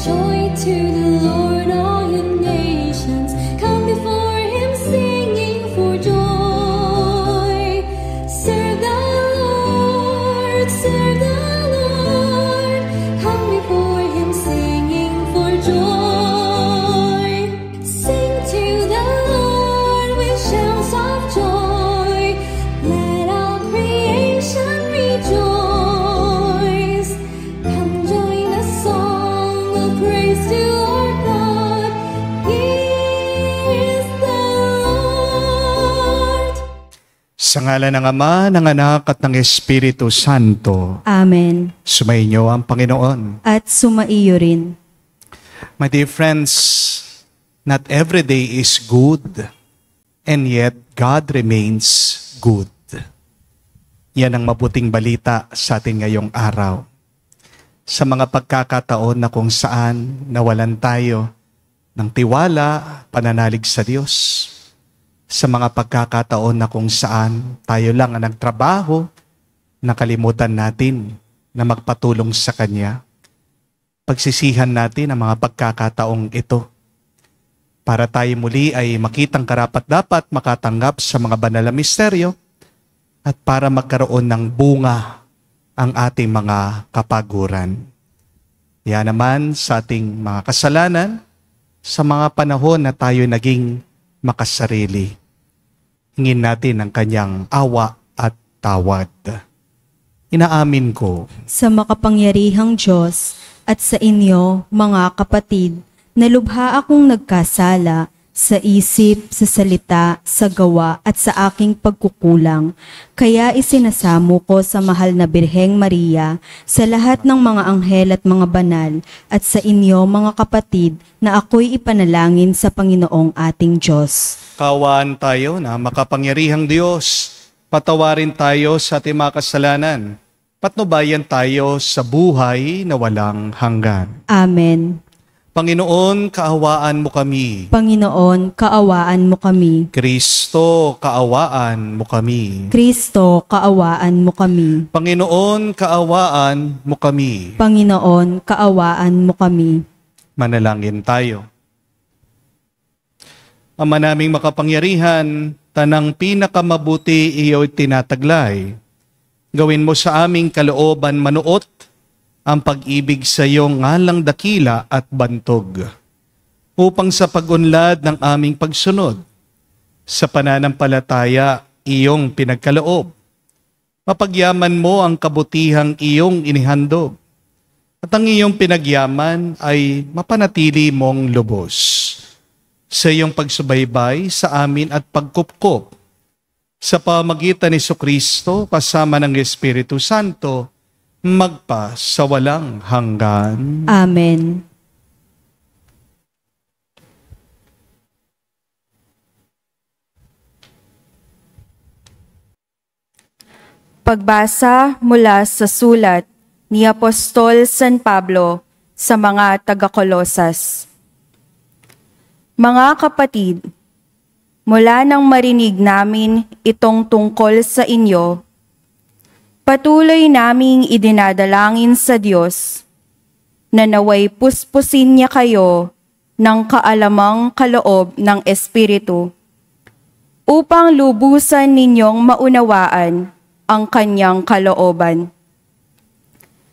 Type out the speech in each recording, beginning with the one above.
joy to the Lord, all you nations. Come before him singing for joy. Serve the Lord, serve the Lord. Come before him singing for joy. Sing to the Lord with shouts of joy. Let all creation rejoice. Come join the song of praise to our God. He is the Lord. Sa ngalan ng Ama, ng Anak at ng Espiritu Santo. Amen. Sumainyo ang Panginoon. At sumaiyo rin. My dear friends, not every day is good, and yet God remains good. Yan ang mabuting balita sa atin ngayong araw. Sa mga pagkakataon na kung saan nawalan tayo ng tiwala, pananalig sa Diyos. Sa mga pagkakataon na kung saan tayo lang ang nagtrabaho, nakalimutan natin na magpatulong sa Kanya. Pagsisihan natin ang mga pagkakataong ito para tayo muli ay makitang karapat-dapat makatanggap sa mga banal na misteryo at para magkaroon ng bunga ang ating mga kapaguran. Yan naman sa ating mga kasalanan sa mga panahon na tayo naging makasarili. Hingin natin ang Kanyang awa at tawad. Inaamin ko Sa makapangyarihang Diyos at sa inyo, mga kapatid, na lubha akong nagkasala sa isip, sa salita, sa gawa at sa aking pagkukulang. Kaya isinasamo ko sa mahal na Birheng Maria, sa lahat ng mga anghel at mga banal, at sa inyo mga kapatid, na ako'y ipanalangin sa Panginoong ating Diyos. kawaan tayo na makapangyarihang Diyos. Patawarin tayo sa ating mga kasalanan. Patnubayan tayo sa buhay na walang hanggan. Amen. Panginoon, kaawaan mo kami. Panginoon, kaawaan mo kami. Kristo, kaawaan mo kami. Kristo, kaawaan mo kami. Panginoon, kaawaan mo kami. Panginoon, kaawaan mo kami. Manalangin tayo. Ama naming makapangyarihan, tanang pinakamabuti iyo'y tinataglay. Gawin mo sa aming kalooban manuot ang pag-ibig sa iyong ngalang dakila at bantog, upang sa pag-unlad ng aming pagsunod, sa pananampalataya iyong pinagkaloob, mapagyaman mo ang kabutihang iyong inihandog, at ang iyong pinagyaman ay mapanatili mong lubos. Sa iyong pagsubaybay sa amin at pagkupkop, sa pamagitan ni Jesucristo kasama ng Espiritu Santo, magpa sa walang hanggan. Amen. Pagbasa mula sa sulat ni Apostol San Pablo sa mga taga-Kolosas. Mga kapatid, mula nang marinig namin itong tungkol sa inyo, patuloy naming idinadalangin sa Diyos na naway puspusin niya kayo ng kaalamang kaloob ng Espiritu upang lubusan ninyong maunawaan ang kanyang kalooban.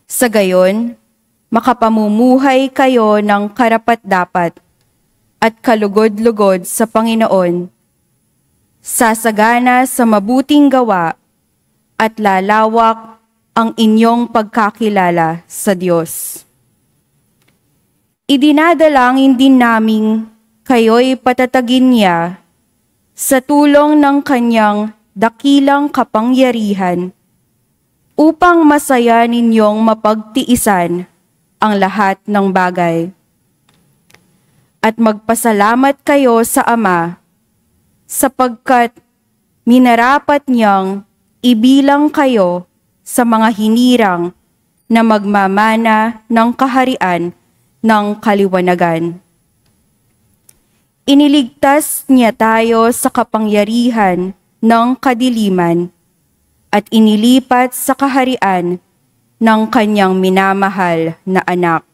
Sa gayon, makapamumuhay kayo ng karapat-dapat at kalugod-lugod sa Panginoon, sasagana sa mabuting gawa at lalawak ang inyong pagkakilala sa Diyos. Idinadalangin din naming kayo'y patatagin niya sa tulong ng kanyang dakilang kapangyarihan upang masaya ninyong mapagtiisan ang lahat ng bagay. At magpasalamat kayo sa Ama sapagkat minarapat niyang ibilang kayo sa mga hinirang na magmamana ng kaharian ng kaliwanagan. Iniligtas niya tayo sa kapangyarihan ng kadiliman at inilipat sa kaharian ng kanyang minamahal na anak.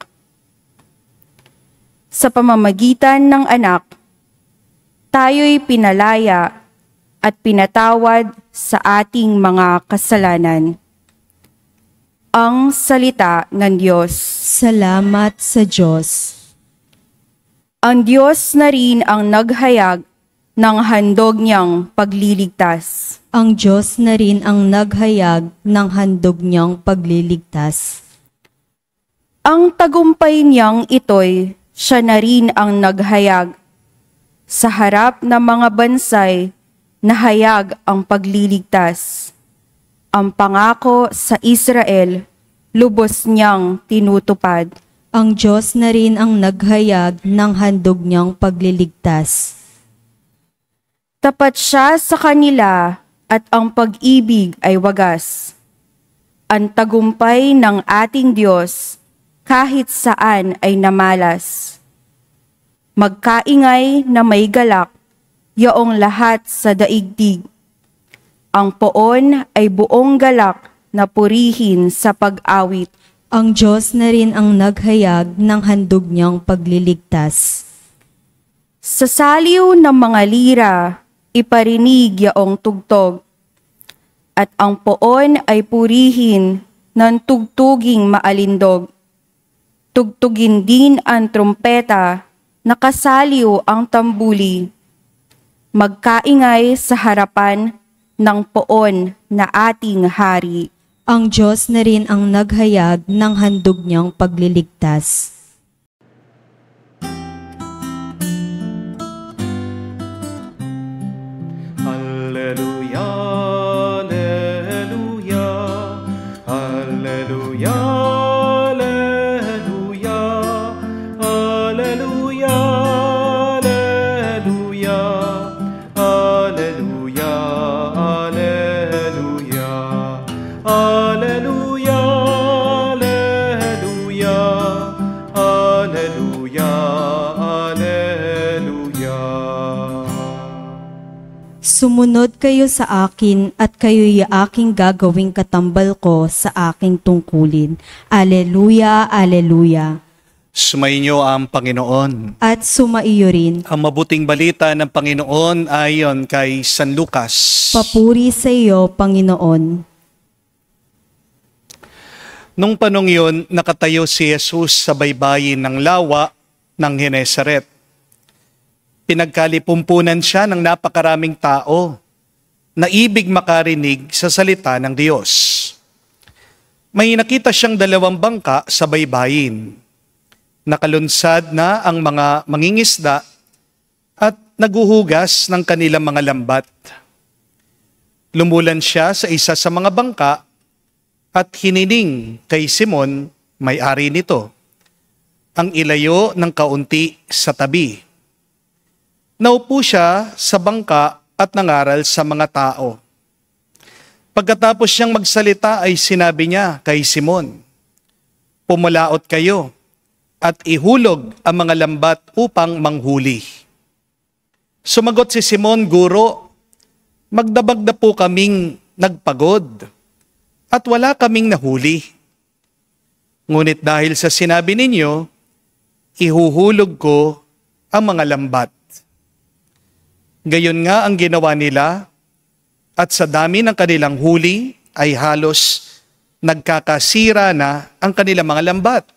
sa pamamagitan ng anak, tayo'y pinalaya at pinatawad sa ating mga kasalanan. Ang salita ng Diyos. Salamat sa Diyos. Ang Diyos na rin ang naghayag ng handog niyang pagliligtas. Ang Diyos na rin ang naghayag ng handog niyang pagliligtas. Ang tagumpay niyang ito'y siya na rin ang naghayag. Sa harap ng mga bansay, nahayag ang pagliligtas. Ang pangako sa Israel, lubos niyang tinutupad. Ang Diyos na rin ang naghayag ng handog niyang pagliligtas. Tapat siya sa kanila at ang pag-ibig ay wagas. Ang tagumpay ng ating Diyos kahit saan ay namalas. Magkaingay na may galak, yaong lahat sa daigdig. Ang poon ay buong galak na purihin sa pag-awit. Ang Diyos na rin ang naghayag ng handog niyang pagliligtas. Sa saliw ng mga lira, iparinig yaong tugtog. At ang poon ay purihin ng tugtuging maalindog. Tugtugin din ang trumpeta, nakasaliw ang tambuli. Magkaingay sa harapan ng poon na ating hari. Ang Diyos na rin ang naghayag ng handog niyang pagliligtas. Alleluia, alleluia, alleluia, alleluia, alleluia, alleluia, alleluia, alleluia, alleluia, alleluia, alleluia, alleluia. Sumunod kayo sa akin at kayo'y aking gagawing katambal ko sa aking tungkulin. Aleluya, aleluya. Sumainyo ang Panginoon. At sumaiyo rin. Ang mabuting balita ng Panginoon ayon kay San Lucas. Papuri sa iyo, Panginoon. Nung panong yun, nakatayo si Jesus sa baybayin ng lawa ng Genesaret. Pinagkalipumpunan siya ng napakaraming tao na ibig makarinig sa salita ng Diyos. May nakita siyang dalawang bangka sa baybayin. Nakalunsad na ang mga mangingisda at naguhugas ng kanilang mga lambat. Lumulan siya sa isa sa mga bangka at hiniling kay Simon, may-ari nito, ang ilayo ng kaunti sa tabi. Naupo siya sa bangka at nangaral sa mga tao. Pagkatapos siyang magsalita ay sinabi niya kay Simon, "Pumulaot kayo at ihulog ang mga lambat upang manghuli." Sumagot si Simon, "Guro, magdabag na po kaming nagpagod at wala kaming nahuli. Ngunit dahil sa sinabi ninyo, ihuhulog ko ang mga lambat." Gayon nga ang ginawa nila, at sa dami ng kanilang huli ay halos nagkakasira na ang kanilang mga lambat.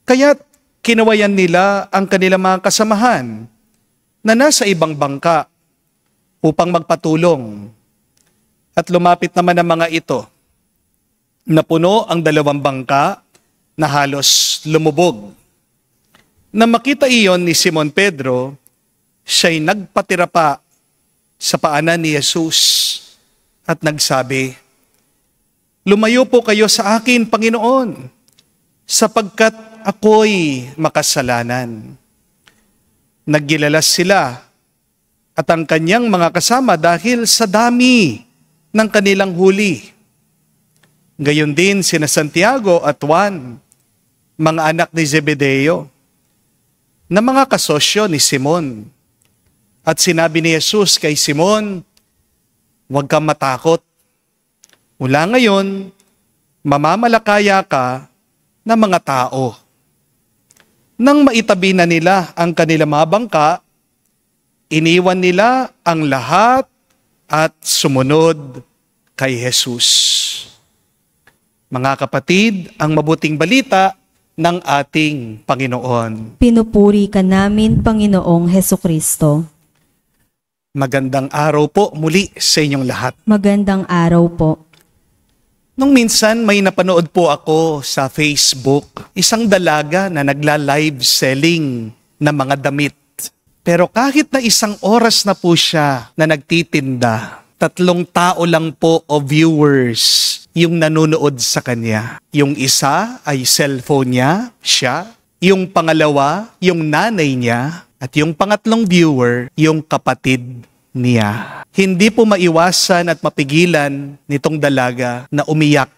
Kaya't kinawayan nila ang kanilang mga kasamahan na nasa ibang bangka upang magpatulong. At lumapit naman ang mga ito. Napuno ang dalawang bangka na halos lumubog. Nang makita iyon ni Simon Pedro, siya'y nagpatira pa sa paanan ni Jesus at nagsabi, "Lumayo po kayo sa akin, Panginoon, sapagkat ako'y makasalanan." Naggilalas sila at ang kanyang mga kasama dahil sa dami ng kanilang huli. Gayon din sina Santiago at Juan, mga anak ni Zebedeo, na mga kasosyo ni Simon. At sinabi ni Jesus kay Simon, "Huwag kang matakot. Mula ngayon, mamamalakaya ka ng mga tao." Nang maitabi na nila ang kanilang mga bangka, iniwan nila ang lahat at sumunod kay Jesus. Mga kapatid, ang mabuting balita ng ating Panginoon. Pinupuri ka namin, Panginoong Hesukristo. Magandang araw po muli sa inyong lahat. Magandang araw po. Nung minsan may napanood po ako sa Facebook, isang dalaga na nagla-live selling ng mga damit. Pero kahit na isang oras na po siya na nagtitinda, 3 tao lang po o viewers yung nanonood sa kanya. Yung isa ay cellphone niya, siya. Yung pangalawa, yung nanay niya. At yung pangatlong viewer, yung kapatid niya. Hindi po maiwasan at mapigilan nitong dalaga na umiyak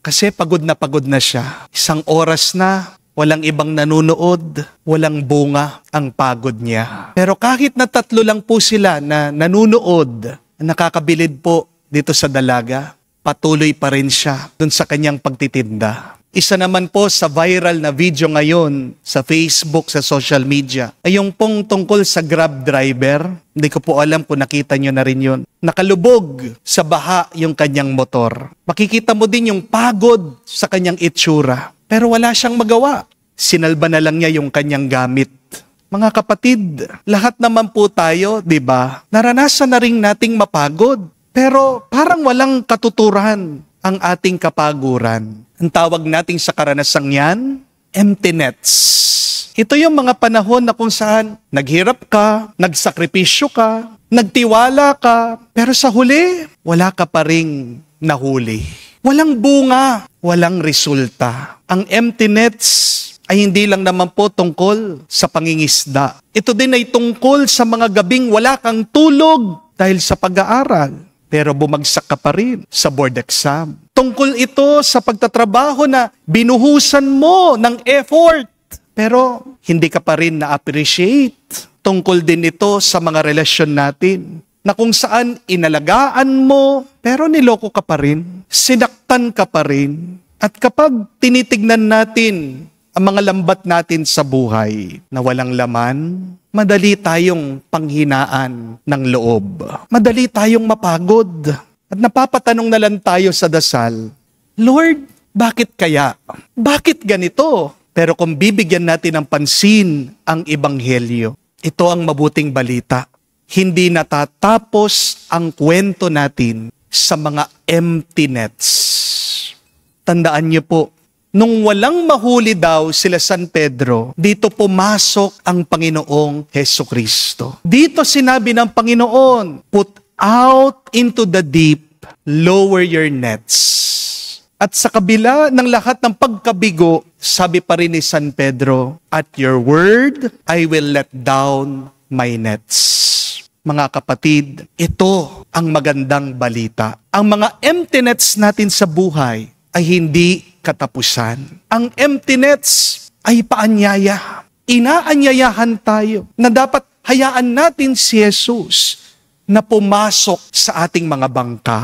kasi pagod na siya. Isang oras na, walang ibang nanonood, walang bunga ang pagod niya. Pero kahit na 3 lang po sila na nanonood, nakakabilid po dito sa dalaga, patuloy pa rin siya dun sa kanyang pagtitinda. Isa naman po sa viral na video ngayon sa Facebook, sa social media, ay yung pong tungkol sa Grab driver. Hindi ko po alam kung nakita nyo na rin yun. Nakalubog sa baha yung kanyang motor. Makikita mo din yung pagod sa kanyang itsura. Pero wala siyang magawa. Sinalba na lang niya yung kanyang gamit. Mga kapatid, lahat naman po tayo, di ba? Naranasan na rin nating mapagod. Pero parang walang katuturan ang ating kapaguran. Ang tawag natin sa karanasang yan, empty nets. Ito yung mga panahon na kung saan naghirap ka, nagsakripisyo ka, nagtiwala ka, pero sa huli, wala ka pa ring nahuli. Walang bunga, walang resulta. Ang empty nets ay hindi lang naman po tungkol sa pangingisda. Ito din ay tungkol sa mga gabing wala kang tulog dahil sa pag-aaral. Pero bumagsak ka pa rin sa board exam. Tungkol ito sa pagtatrabaho na binuhusan mo ng effort, pero hindi ka pa rin na-appreciate. Tungkol din ito sa mga relasyon natin, na kung saan inalagaan mo, pero niloko ka pa rin, sinaktan ka pa rin. At kapag tinitignan natin ang mga lambat natin sa buhay na walang laman, madali tayong panghinaan ng loob. Madali tayong mapagod. At napapatanong na lang tayo sa dasal, Lord, bakit kaya? Bakit ganito? Pero kung bibigyan natin ng pansin ang Ebanghelyo, ito ang mabuting balita. Hindi natatapos ang kwento natin sa mga empty nets. Tandaan niyo po, nung walang mahuli daw sila San Pedro, dito pumasok ang Panginoong Hesukristo. Dito sinabi ng Panginoon, put out into the deep, lower your nets. At sa kabila ng lahat ng pagkabigo, sabi pa rin ni San Pedro, at your word, I will let down my nets. Mga kapatid, ito ang magandang balita. Ang mga empty nets natin sa buhay ay hindi katapusan. Ang empty nets ay paanyaya. Inaanyayahan tayo na dapat hayaan natin si Jesus na pumasok sa ating mga bangka.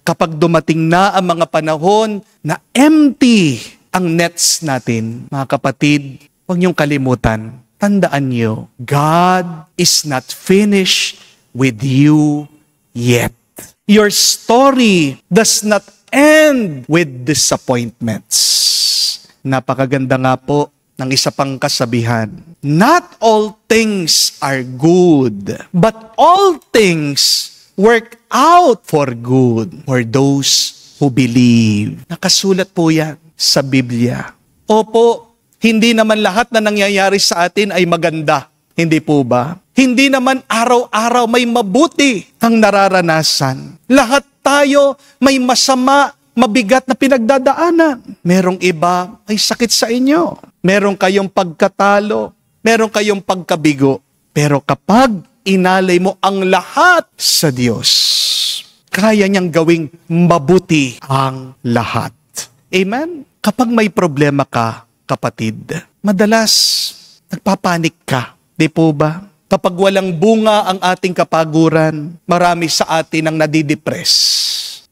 Kapag dumating na ang mga panahon na empty ang nets natin, mga kapatid, huwag niyong kalimutan, tandaan niyo, God is not finished with you yet. Your story does not end with disappointments. Napakaganda nga po ng isa pang kasabihan. Not all things are good, but all things work out for good for those who believe. Nakasulat po yan sa Biblia. Opo, hindi naman lahat na nangyayari sa atin ay maganda. Hindi po ba? Hindi naman araw-araw may mabuti ang nararanasan. Lahat tayo may masama, mabigat na pinagdadaanan. Merong iba ay sakit sa inyo. Meron kayong pagkatalo. Meron kayong pagkabigo. Pero kapag inalay mo ang lahat sa Diyos, kaya niyang gawing mabuti ang lahat. Amen? Kapag may problema ka, kapatid, madalas nagpapanik ka. Di po ba? Kapag walang bunga ang ating kapaguran, marami sa atin ang nadidepress.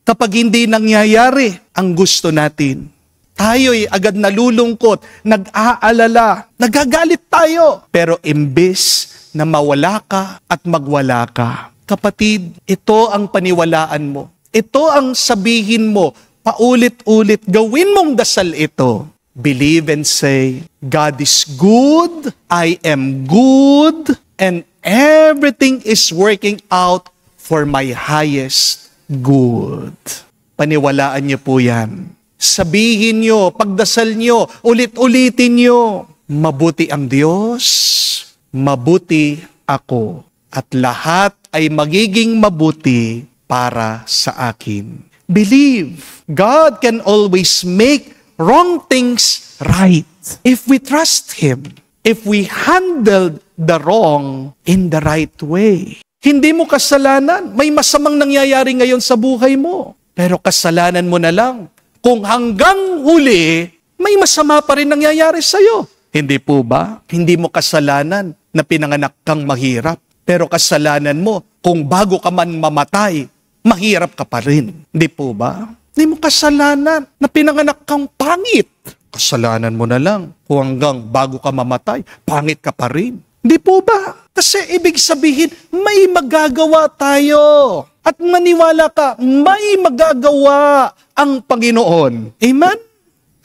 Kapag hindi nangyayari ang gusto natin, Tayo'y agad nalulungkot, nag-aalala, nagagalit tayo. Pero imbes na mawala ka at magwala ka, kapatid, ito ang paniwalaan mo. Ito ang sabihin mo, paulit-ulit, gawin mong dasal ito. Believe and say, God is good, I am good, and everything is working out for my highest good. Paniwalaan niyo po yan. Sabihin niyo, pagdasal niyo, ulit-ulitin niyo. Mabuti ang Diyos, mabuti ako, at lahat ay magiging mabuti para sa akin. Believe, God can always make wrong things right if we trust Him, if we handle the wrong in the right way. Hindi mo kasalanan, may masamang nangyayari ngayon sa buhay mo. Pero kasalanan mo na lang kung hanggang huli, may masama pa rin nangyayari sa'yo. Hindi po ba? Hindi mo kasalanan na pinanganak kang mahirap. Pero kasalanan mo kung bago ka man mamatay, mahirap ka pa rin. Hindi po ba? Hindi mo kasalanan na pinanganak kang pangit. Kasalanan mo na lang kung hanggang bago ka mamatay, pangit ka pa rin. Hindi po ba? Kasi ibig sabihin, may magagawa tayo. At maniwala ka, may magagawa ang Panginoon. Amen?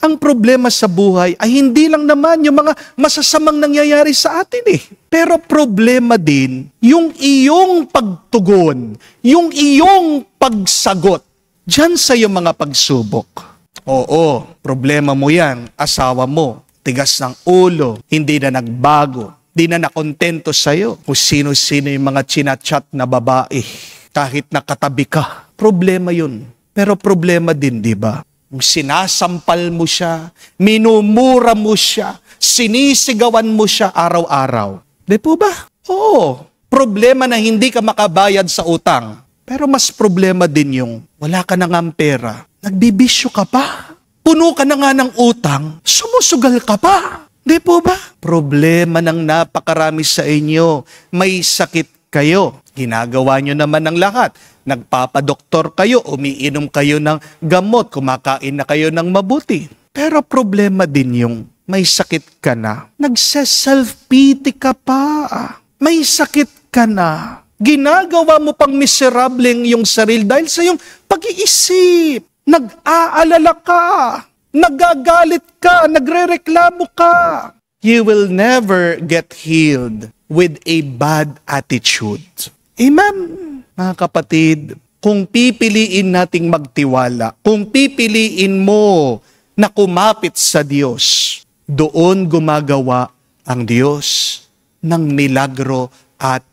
Ang problema sa buhay ay hindi lang naman yung mga masasamang nangyayari sa atin eh. Pero problema din yung iyong pagtugon, yung iyong pagsagot diyan sa iyong mga pagsubok. Oo, problema mo yan, asawa mo, tigas ng ulo, hindi na nagbago, hindi na nakontento sa'yo. Kung sino-sino yung mga chinachat na babae, kahit nakatabi ka, problema yun. Pero problema din, di ba? Sinasampal mo siya, minumura mo siya, sinisigawan mo siya araw-araw. Di po ba? Oo, problema na hindi ka makabayad sa utang. Pero mas problema din yung wala ka na ng pera, nagbibisyo ka pa. Puno ka na nga ng utang, sumusugal ka pa. Di po ba? Problema ng napakarami sa inyo, may sakit kayo. Ginagawa nyo naman ng lahat. Nagpapadoktor kayo, umiinom kayo ng gamot, kumakain na kayo ng mabuti. Pero problema din yung may sakit ka na. Nagse-self-pity ka pa. May sakit ka na. Ginagawa mo pang miserableng yung sarili dahil sa yung pag-iisip. Nag-aalala ka. Nagagalit ka. Nagrereklamo ka. You will never get healed with a bad attitude. Amen? Mga kapatid, kung pipiliin nating magtiwala, kung pipiliin mo na kumapit sa Diyos, doon gumagawa ang Diyos ng milagro at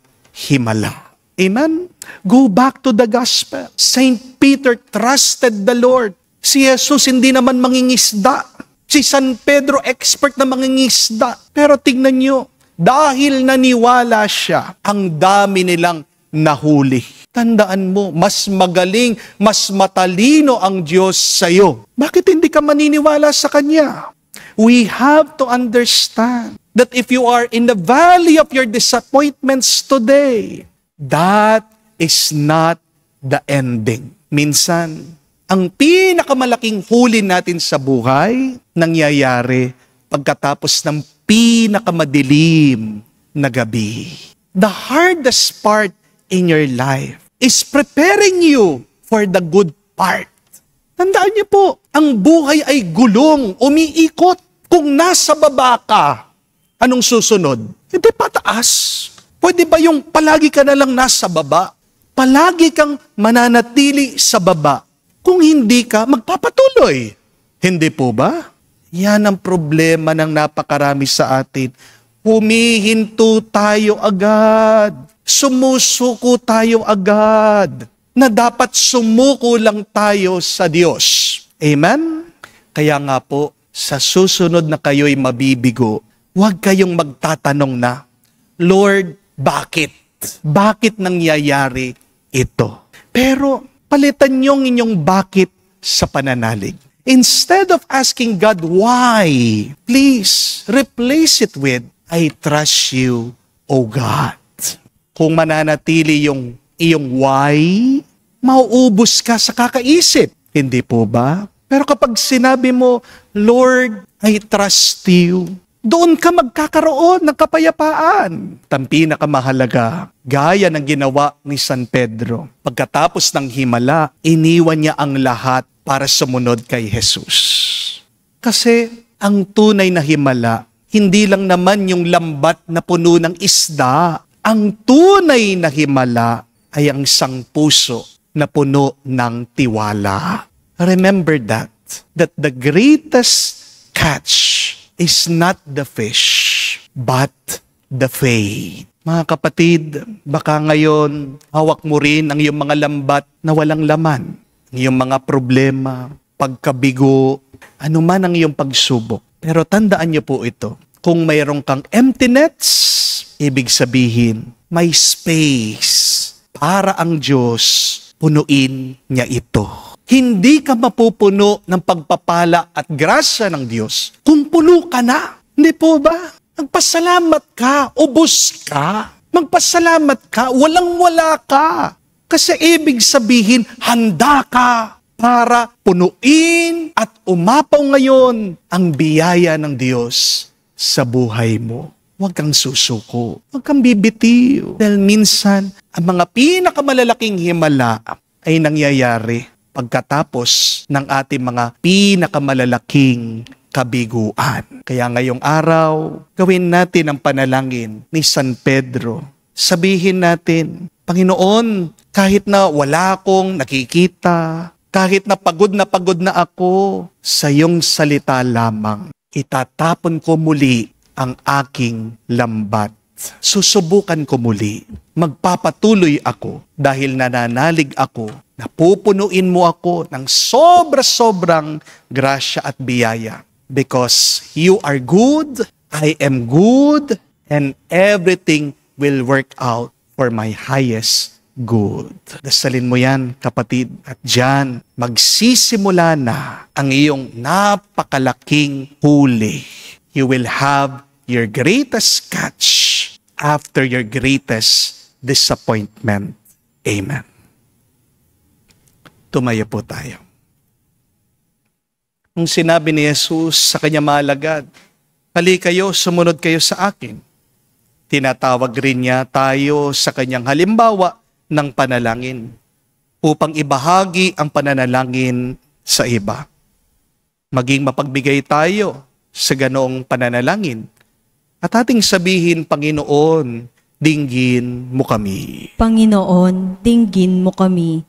himala. Amen? Go back to the gospel. Saint Peter trusted the Lord. Si Jesus hindi naman mangingisda. Si San Pedro expert na mangingisda. Pero tingnan nyo, dahil naniwala siya, ang dami nilang nahuli. Tandaan mo, mas magaling, mas matalino ang Diyos sa'yo. Bakit hindi ka maniniwala sa Kanya? We have to understand that if you are in the valley of your disappointments today, that is not the ending. Minsan, ang pinakamalaking huli natin sa buhay, nangyayari pagkatapos ng pinakamadilim na gabi. The hardest part in your life is preparing you for the good part. Tandaan niyo po, ang buhay ay gulong, umiikot. Kung nasa baba ka, anong susunod? Hindi pataas. Pwede ba yung palagi ka na lang nasa baba? Palagi kang mananatili sa baba. Kung hindi ka, magpapatuloy. Hindi po ba? Yan ang problema ng napakarami sa atin. Humihinto tayo agad. Sumusuko tayo agad. Na dapat sumuko lang tayo sa Diyos. Amen? Kaya nga po, sa susunod na kayo'y mabibigo, huwag kayong magtatanong na, Lord, bakit? Bakit nangyayari ito? Pero palitan niyo ang inyong bakit sa pananalig. Instead of asking God why, please replace it with, I trust you, O God. Kung mananatili yung iyong why, mauubos ka sa kakaisip. Hindi po ba? Pero kapag sinabi mo, Lord, I trust you, doon ka magkakaroon ng kapayapaan. Ang pinakamahalaga, gaya ng ginawa ni San Pedro. Pagkatapos ng himala, iniwan niya ang lahat para sumunod kay Jesus. Kasi ang tunay na himala, hindi lang naman yung lambat na puno ng isda. Ang tunay na himala ay ang isang puso na puno ng tiwala. Remember that the greatest catch is not the fish, but the faith. Mga kapatid, baka ngayon, hawak mo rin ang iyong mga lambat na walang laman. Ang iyong mga problema, pagkabigo, anuman ang iyong pagsubok. Pero tandaan niyo po ito, kung mayroong kang empty nets, ibig sabihin, may space para ang Diyos punuin niya ito. Hindi ka mapupuno ng pagpapala at grasya ng Diyos kung puno ka na. Hindi po ba? Magpasalamat ka, ubos ka. Magpasalamat ka, walang-wala ka. Kasi ibig sabihin, handa ka para punuin at umapaw ngayon ang biyaya ng Diyos sa buhay mo. Huwag kang susuko, huwag kang bibitiw. Dahil minsan, ang mga pinakamalalaking himala ay nangyayari pagkatapos ng ating mga pinakamalalaking kabiguan. Kaya ngayong araw, gawin natin ang panalangin ni San Pedro. Sabihin natin, Panginoon, kahit na wala akong nakikita, kahit na pagod na ako, sa iyong salita lamang, itatapon ko muli ang aking lambat. Susubukan ko muli. Magpapatuloy ako dahil nananalig ako na pupunuin mo ako ng sobra-sobrang grasya at biyaya. Because you are good, I am good, and everything will work out for my highest good. Dasalin mo yan, kapatid. At dyan, magsisimula na ang iyong napakalaking huli. You will have your greatest catch after your greatest disappointment. Amen. Tumayo po tayo. Nung sinabi ni Jesus sa kanyang mga alagad, "Hali kayo, sumunod kayo sa akin." Tinatawag rin niya tayo sa kanyang halimbawa ng panalangin upang ibahagi ang pananalangin sa iba. Maging mapagbigay tayo sa ganoong pananalangin at ating sabihin, Panginoon, dinggin mo kami. Panginoon, dinggin mo kami.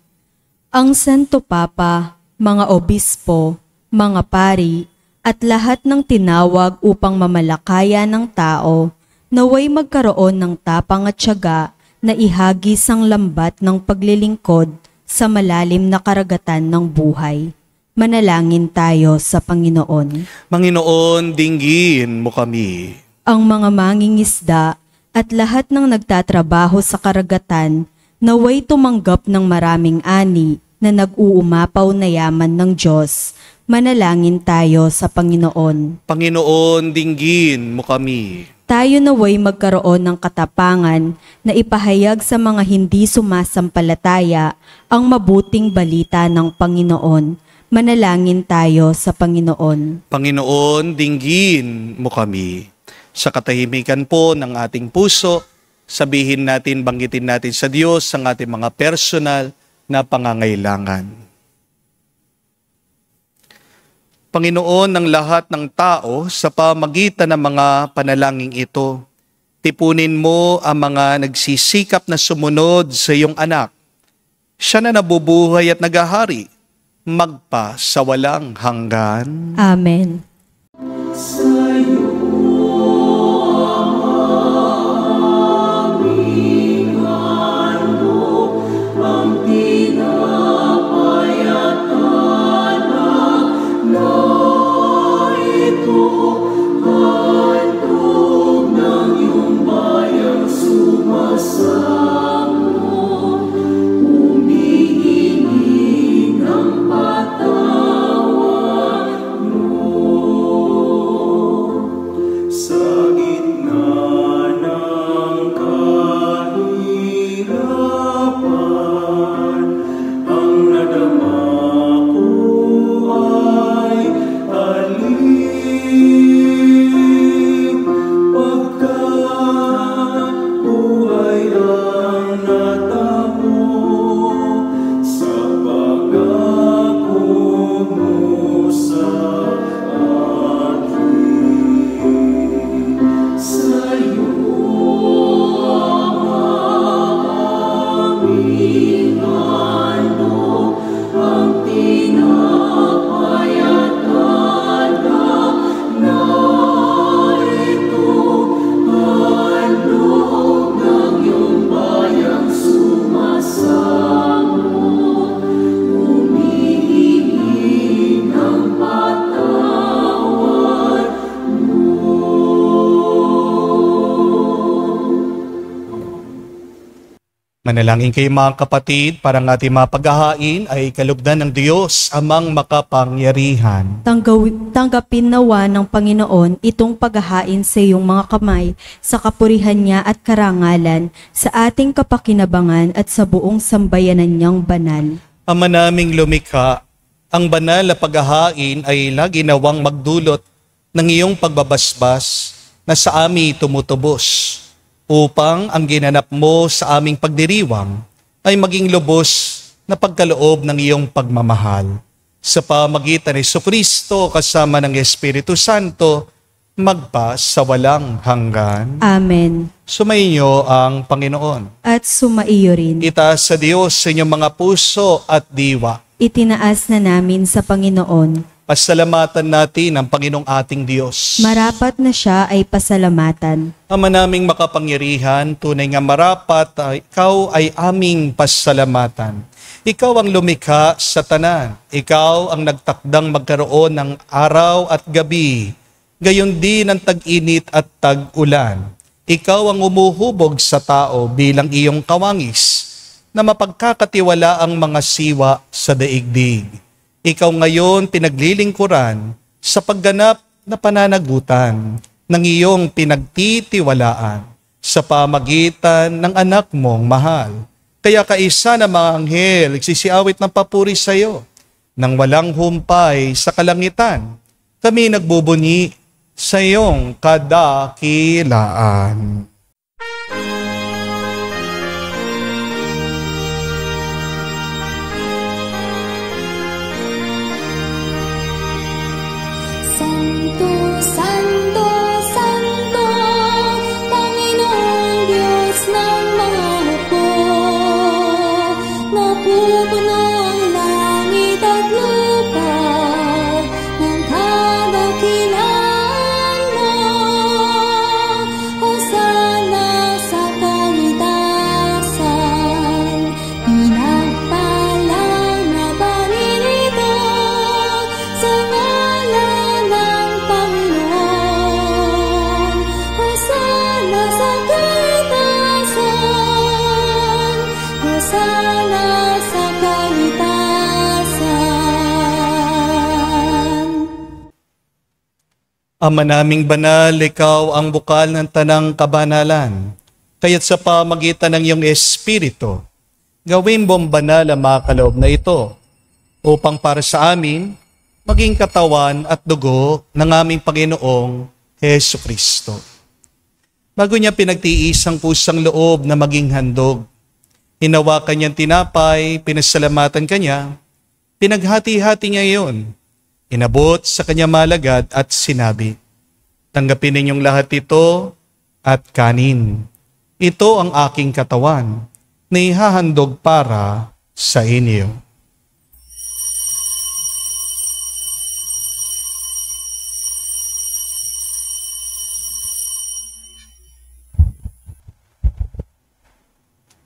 Ang Santo Papa, mga obispo, mga pari, at lahat ng tinawag upang mamalakaya ng tao, naway magkaroon ng tapang at tiyaga na ihagis ang lambat ng paglilingkod sa malalim na karagatan ng buhay. Manalangin tayo sa Panginoon. Panginoon, dinggin mo kami. Ang mga mangingisda at lahat ng nagtatrabaho sa karagatan naway tumanggap ng maraming ani na nag-uumapaw na yaman ng Diyos. Manalangin tayo sa Panginoon. Panginoon, dinggin mo kami. Tayo naway magkaroon ng katapangan na ipahayag sa mga hindi sumasampalataya ang mabuting balita ng Panginoon. Manalangin tayo sa Panginoon. Panginoon, dinggin mo kami. Sa katahimikan po ng ating puso, sabihin natin, banggitin natin sa Diyos ang ating mga personal na pangangailangan. Panginoon ng lahat ng tao, sa pamagitan ng mga panalangin ito, tipunin mo ang mga nagsisikap na sumunod sa iyong anak. Siya na nabubuhay at nagahari, magpa sa walang hanggan. Amen. Manalangin kayo mga kapatid para ang ating mapaghahain ay kalugdan ng Diyos amang makapangyarihan. Tanggapin nawa ng Panginoon itong paghahain sa iyong mga kamay sa kapurihan niya at karangalan, sa ating kapakinabangan at sa buong sambayanan niyang banal. Ama naming lumikha, ang banal na paghahain ay lagi nawang magdulot ng iyong pagbabasbas na sa amin tumutubos, upang ang ginanap mo sa aming pagdiriwang ay maging lubos na pagkaloob ng iyong pagmamahal. Sa pamagitan ni Jesucristo kasama ng Espiritu Santo, magpa sa walang hanggan. Amen. Sumainyo ang Panginoon. At sumaiyo rin. Itaas sa Diyos sa inyong mga puso at diwa. Itinaas na namin sa Panginoon. Pasalamatan natin ang Panginoong ating Diyos. Marapat na siya ay pasalamatan. Ama naming makapangyarihan, tunay nga marapat, ikaw ay aming pasalamatan. Ikaw ang lumikha sa tanan. Ikaw ang nagtakdang magkaroon ng araw at gabi. Gayon din ang tag-init at tag-ulan. Ikaw ang umuhubog sa tao bilang iyong kawangis na mapagkakatiwala ang mga siwa sa daigdig. Ikaw ngayon pinaglilingkuran sa pagganap na pananagutan ng iyong pinagtitiwalaan sa pamagitan ng anak mong mahal. Kaya kaisa na mga anghel nagsisiawit ng papuri sa iyo. Nang walang humpay sa kalangitan, kami nagbubunyi sa iyong kadakilaan. Santo, Santo, Santo, Panginoong Diyos ng mga hukbo. Napupuno ang langit at lupa ng kadakilaan mo. Hosana sa kaitasan, pinagpalang na paninito sa ngalan ng Panginoon. Hosana sa kaitasan, Hosana sa kaitasan. Ama naming banal, ikaw ang bukal ng tanang kabanalan. Kaya't sa pamagitan ng iyong Espiritu, gawin mong banal ang mga kaloob na ito, upang para sa amin, maging katawan at dugo ng aming Panginoong Hesu Kristo. Bago niya pinagtiis ang pusang loob na maging handog, hinawakan niyang tinapay, pinasalamatan kanya, pinaghati-hati niya iyon, inabot sa kanya malagad at sinabi, "Tanggapin ninyong lahat ito at kanin. Ito ang aking katawan na ihahandog para sa inyo."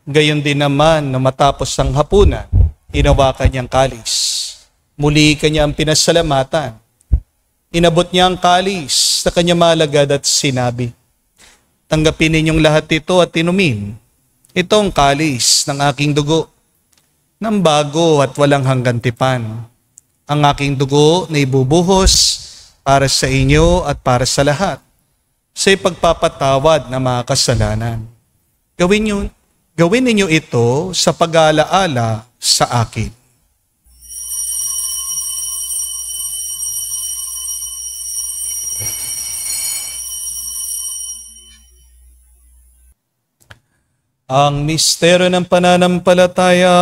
Gayon din naman na matapos ang hapunan, hinawakan niyang kalis. Muli kanya ang pinasalamatan. Inabot niya ang kalis sa kanya malagad at sinabi, "Tanggapin ninyong lahat ito at inumin. Ito ang kalis ng aking dugo, ng bago at walang hanggan tipan. Ang aking dugo na ibubuhos para sa inyo at para sa lahat, sa ipagpapatawad ng mga kasalanan. Gawin ninyo ito sa pag-aalaala sa akin." Ang misteryo ng pananampalataya.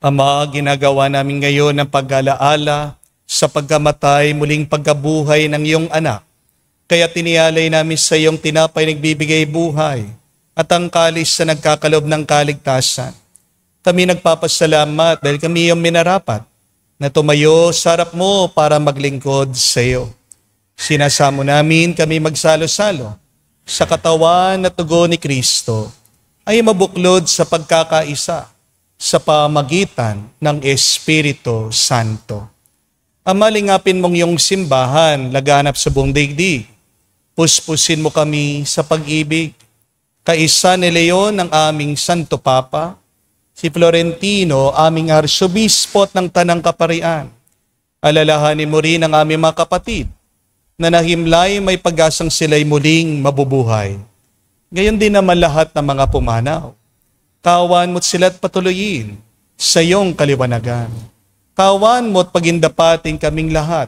Ama, ginagawa namin ngayon ng pag-alaala sa pagkamatay, muling pagkabuhay ng iyong anak. Kaya tinialay namin sa iyong tinapay nagbibigay buhay at ang kalis na nagkakalob ng kaligtasan. Kami nagpapasalamat dahil kami iyong minarapat na tumayo sa harap mo para maglingkod sa iyo. Sinasamo namin kami magsalo-salo sa katawan at dugo ni Kristo ay mabuklod sa pagkakaisa sa pamagitan ng Espiritu Santo. Ama, lingapin mong iyong simbahan, laganap sa buong daigdig. Puspusin mo kami sa pag-ibig. Kaisa ni Leon ang aming Santo Papa, si Florentino, aming Arsobispo ng Tanang Kaparian. Alalahanin mo rin ang aming mga kapatid na nahimlay may pag-asang sila'y muling mabubuhay. Gayon din naman lahat ng mga pumanaw. Kawan mo't sila't patuloyin sa iyong kaliwanagan. Kawan mo't pagindapating kaming lahat,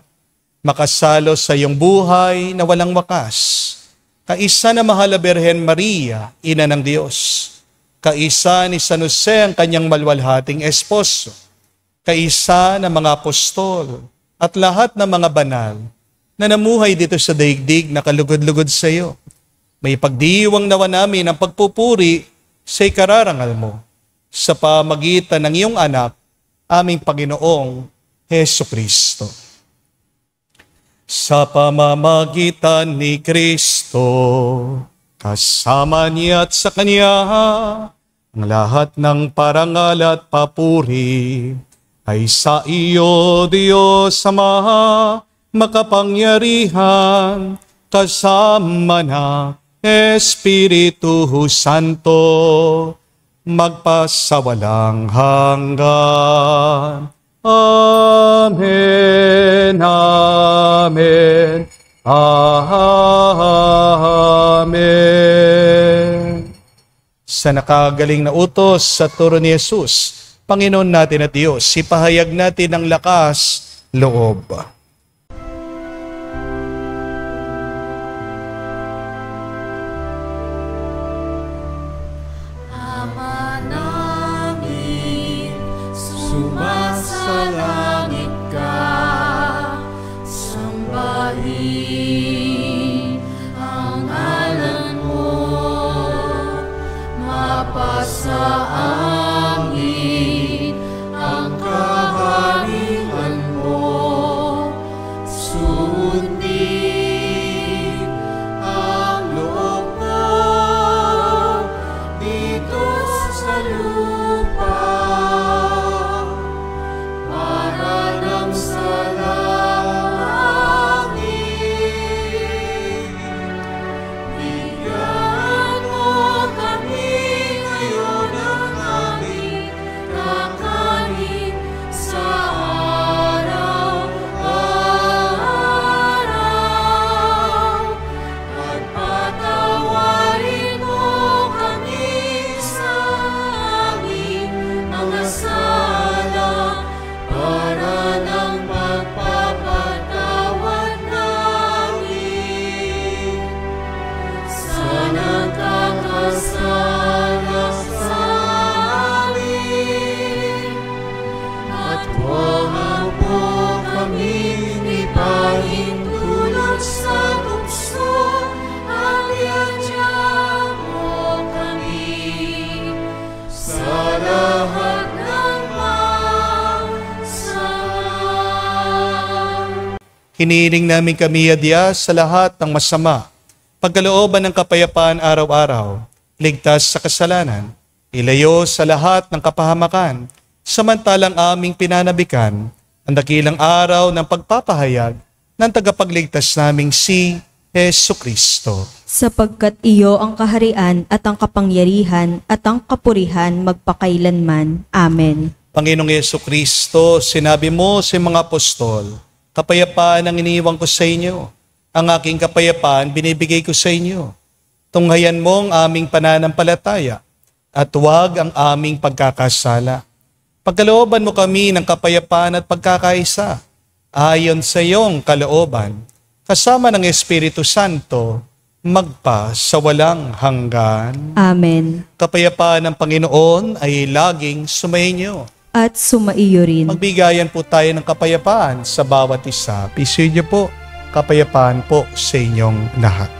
makasalo sa iyong buhay na walang wakas. Kaisa na mahal na Birhen Maria, Ina ng Diyos. Kaisa ni San Jose ang kanyang malwalhating esposo. Kaisa ng mga apostol at lahat ng mga banal na namuhay dito sa daigdig na kalugod-lugod sa iyo. May pagdiwang nawa namin ang pagpupuri sa ikararangal mo sa pamagitan ng iyong anak, aming Panginoong Heso Kristo. Sa pamamagitan ni Kristo, kasama niya at sa Kanya, ang lahat ng parangal at papuri ay sa iyo, Diyos Ama, makapangyarihan, kasama na Espiritu Santo, magpasawalang hanggan. Amen, amen, amen. Sa nakagaling na utos sa turo ni Jesus, Panginoon natin at Diyos, ipahayag natin ang lakas loob. Sumasalangit ka, sambahin ang ngalan mo, mapasaangin ang kaharian mo, sundin ang loob mo dito sa lupa. Hinihiling namin kami, Adya, sa lahat ng masama, pagkalooban ng kapayapaan araw-araw, ligtas sa kasalanan, ilayo sa lahat ng kapahamakan, samantalang aming pinanabikan ang dakilang araw ng pagpapahayag ng tagapagligtas naming si Heso Kristo. Sapagkat iyo ang kaharian at ang kapangyarihan at ang kapurihan magpakailanman. Amen. Panginoong Heso Kristo, sinabi mo sa mga apostol, kapayapaan ang iniiwan ko sa inyo. Ang aking kapayapaan binibigay ko sa inyo. Tunghayan mo ang aming pananampalataya at huwag ang aming pagkakasala. Pagkalooban mo kami ng kapayapaan at pagkakaisa, ayon sa iyong kalooban, kasama ng Espiritu Santo, magpa sa walang hanggan. Amen. Kapayapaan ng Panginoon ay laging sumainyo. at sumaiyo rin. Magbigayan po tayo ng kapayapaan sa bawat isa. Piso niyo po, kapayapaan po sa inyong lahat.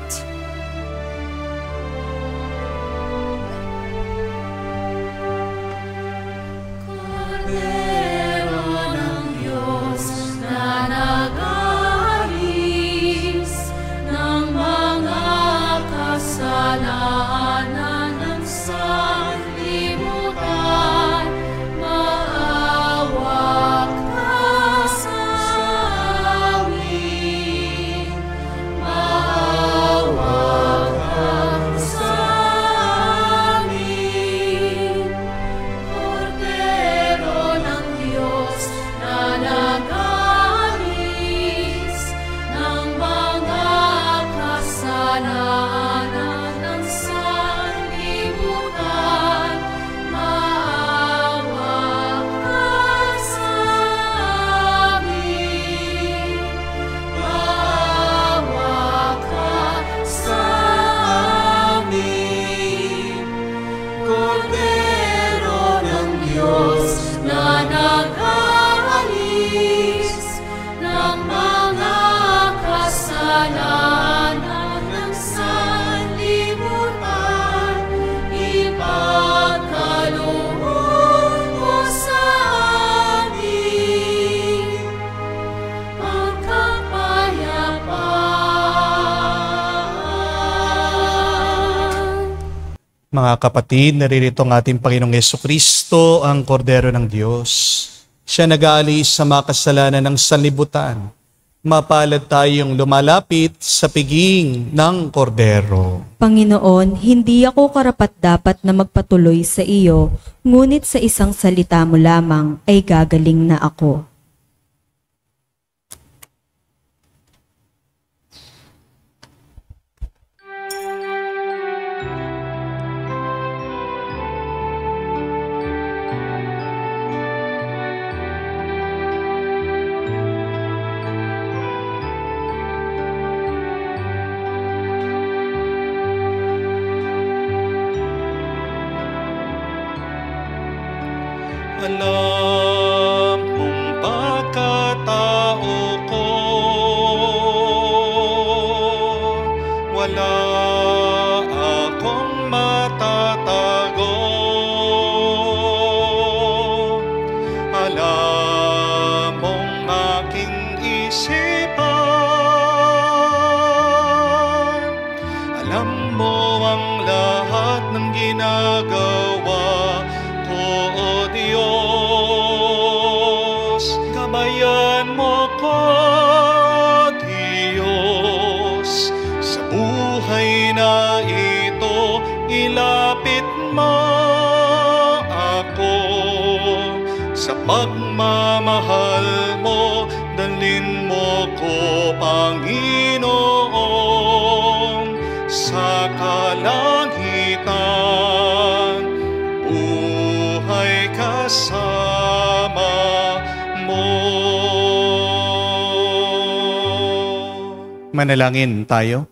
Cordero ng Diyos na nag-aalis ng mga kasalanan ng sanlibutan, maawa ka sa amin. Maawa ka sa amin. Cordero ng Diyos na nag-aalis ng mga kasalanan ng sanlibutan, maawa ka sa amin. Maawa ka sa amin. Cordero ng Diyos na nag-aalis ng mga kasalanan ng sanlibutan, ipagkaloob mo sa amin ang kapayapaan. Mga kapatid, naririto ang ating Panginoong Jesucristo, ang Kordero ng Diyos. Siya nag-aalis sa mga kasalanan ng sanlibutan. Mapalad tayong lumalapit sa piging ng Kordero. Panginoon, hindi ako karapat-dapat na magpatuloy sa iyo, ngunit sa isang salita mo lamang ay gagaling na ako. Alam mong pagkatao ko, wala akong matatago. Alam mong aking isipan, alam mo ang lahat ng ginagawa ko, O Diyos. Gabayan mo ko, Diyos, sa buhay na ito. Ilapit mo ako sa pagmamahal mo. Dalhin mo ko, Panginoon, sa kalangitan. Buhay kasama mo. Manalangin tayo.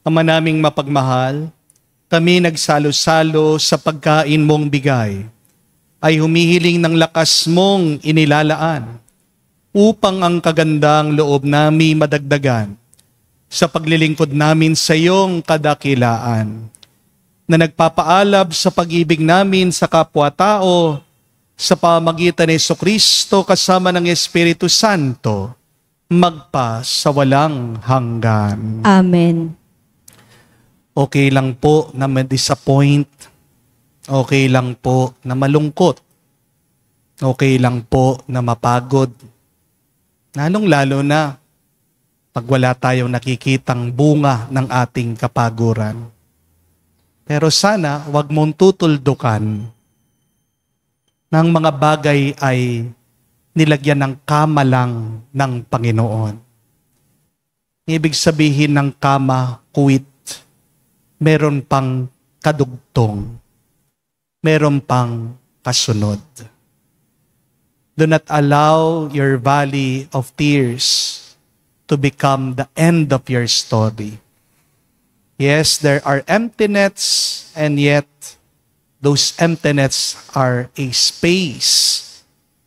Ama naming mapagmahal, kami nagsalo-salo sa pagkain mong bigay, ay humihiling ng lakas mong inilalaan upang ang kagandang loob nami madagdagan sa paglilingkod namin sa iyong kadakilaan, na nagpapaalab sa pag-ibig namin sa kapwa-tao sa pamagitan ni Jesucristo kasama ng Espiritu Santo, magpa sa walang hanggan. Amen. Okay lang po na ma-disappoint. Okay lang po na malungkot. Okay lang po na mapagod. Lalong-lalo na pag wala tayong nakikitang bunga ng ating kapaguran. Pero sana wag mong tutuldukan ng mga bagay ay nilagyan ng kama lang ng Panginoon. Ibig sabihin ng kama, kuwit, meron pang kadugtong, meron pang kasunod. Do not allow your valley of tears to become the end of your story. Yes, there are emptiness, and yet those emptiness are a space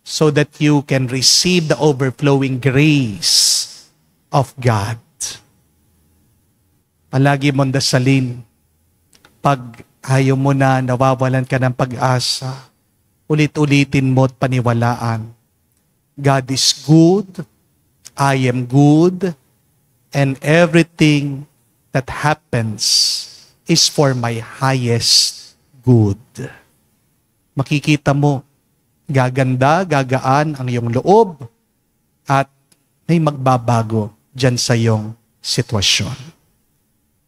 so that you can receive the overflowing grace of God. Palagi mong dasalin, pag ayaw mo na, nawawalan ka ng pag-asa, ulit-ulitin mo at paniwalaan. God is good, I am good, and everything that happens is for my highest good. Makikita mo, gaganda, gagaan ang iyong loob, at may magbabago dyan sa iyong sitwasyon.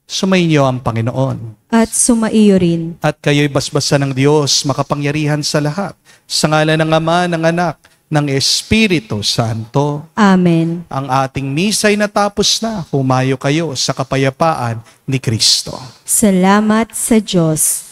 Sumainyo ang Panginoon. At sumaiyo rin. At kayo'y basbasan ng Diyos, makapangyarihan sa lahat. Sa ngalan ng Ama, ng Anak, ng Espiritu Santo. Amen. Ang ating misa'y natapos na. Humayo kayo sa kapayapaan ni Kristo. Salamat sa Diyos.